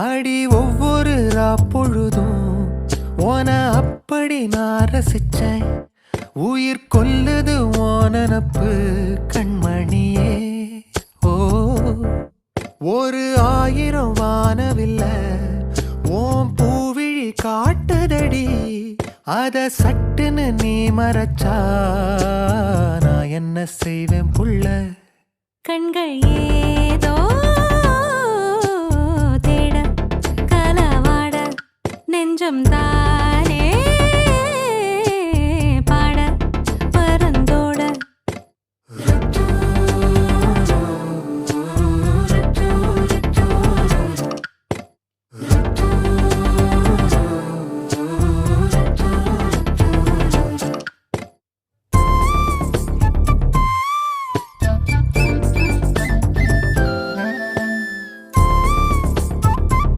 அடி ஒவ்வொரு பொழுதும் ஓன அப்படி நான் ரசிச்சேன். உயிர் கொல்லுது ஓனனப்பு கண்மணியே. ஓ ஒரு 1000 வானவில்ல ஓம் பூவிழி காட்டுதடி. அத சட்டுன்னு நீ மறைச்சா நான் என்ன செய்வேன் புள்ள. கண்கள் ஏதோ தேட களவாட நெஞ்சம் தான்